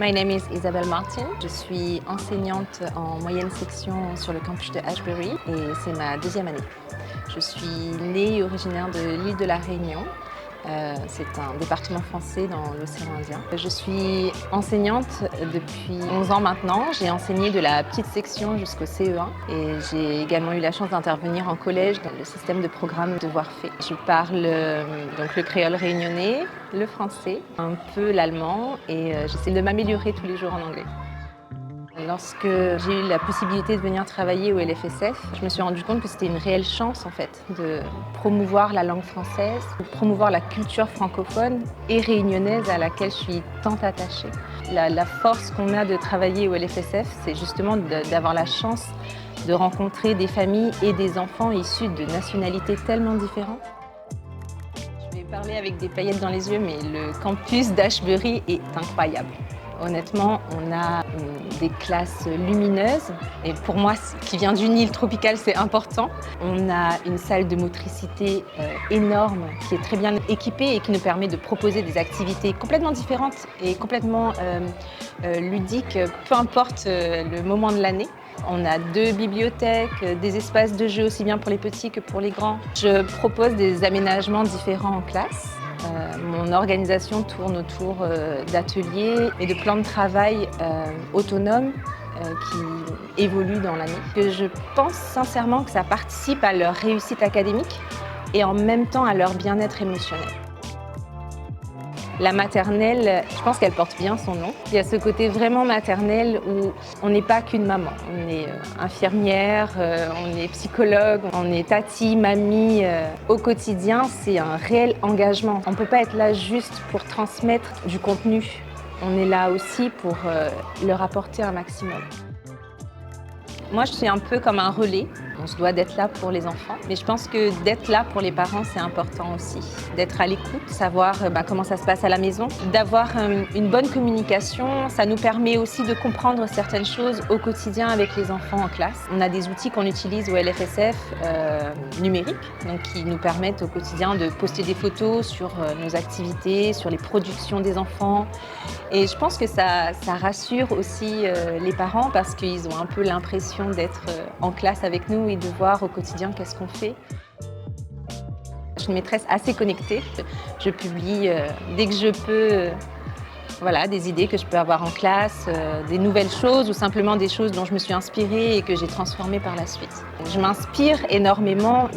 My name is Isabelle Martin. Je suis enseignante en moyenne section sur le campus de Ashbury et c'est ma deuxième année. Je suis née et originaire de l'île de la Réunion. C'est un département français dans l'océan Indien. Je suis enseignante depuis 11 ans maintenant. J'ai enseigné de la petite section jusqu'au CE1 et j'ai également eu la chance d'intervenir en collège dans le système de programme Devoirs faits. Je parle donc le créole réunionnais, le français, un peu l'allemand et j'essaie de m'améliorer tous les jours en anglais. Lorsque j'ai eu la possibilité de venir travailler au LFSF, je me suis rendu compte que c'était une réelle chance en fait de promouvoir la langue française, de promouvoir la culture francophone et réunionnaise à laquelle je suis tant attachée. La force qu'on a de travailler au LFSF, c'est justement d'avoir la chance de rencontrer des familles et des enfants issus de nationalités tellement différentes. Je vais parler avec des paillettes dans les yeux, mais le campus d'Ashbury est incroyable. Honnêtement, on a des classes lumineuses et pour moi, qui vient d'une île tropicale, c'est important. On a une salle de motricité énorme qui est très bien équipée et qui nous permet de proposer des activités complètement différentes et complètement ludiques, peu importe le moment de l'année. On a 2 bibliothèques, des espaces de jeu aussi bien pour les petits que pour les grands. Je propose des aménagements différents en classe. Mon organisation tourne autour d'ateliers et de plans de travail autonomes qui évoluent dans l'année. Je pense sincèrement que ça participe à leur réussite académique et en même temps à leur bien-être émotionnel. La maternelle, je pense qu'elle porte bien son nom. Il y a ce côté vraiment maternel où on n'est pas qu'une maman. On est infirmière, on est psychologue, on est tati, mamie. Au quotidien, c'est un réel engagement. On ne peut pas être là juste pour transmettre du contenu. On est là aussi pour leur apporter un maximum. Moi, je suis un peu comme un relais. On se doit d'être là pour les enfants. Mais je pense que d'être là pour les parents, c'est important aussi. D'être à l'écoute, savoir comment ça se passe à la maison. D'avoir une bonne communication, ça nous permet aussi de comprendre certaines choses au quotidien avec les enfants en classe. On a des outils qu'on utilise au LFSF numériques, donc qui nous permettent au quotidien de poster des photos sur nos activités, sur les productions des enfants. Et je pense que ça rassure aussi les parents parce qu'ils ont un peu l'impression d'être en classe avec nous et de voir au quotidien qu'est-ce qu'on fait. Je suis une maîtresse assez connectée. Je publie dès que je peux des idées que je peux avoir en classe, des nouvelles choses ou simplement des choses dont je me suis inspirée et que j'ai transformées par la suite. Je m'inspire énormément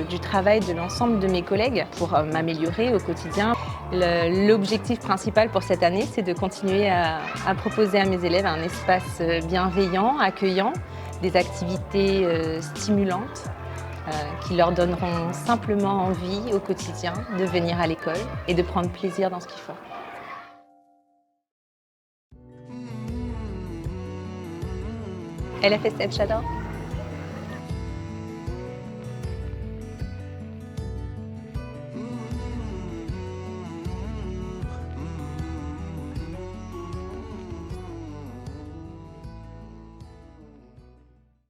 du travail de l'ensemble de mes collègues pour m'améliorer au quotidien. L'objectif principal pour cette année, c'est de continuer à proposer à mes élèves un espace bienveillant, accueillant, des activités stimulantes qui leur donneront simplement envie au quotidien de venir à l'école et de prendre plaisir dans ce qu'ils font. LFSF, j'adore.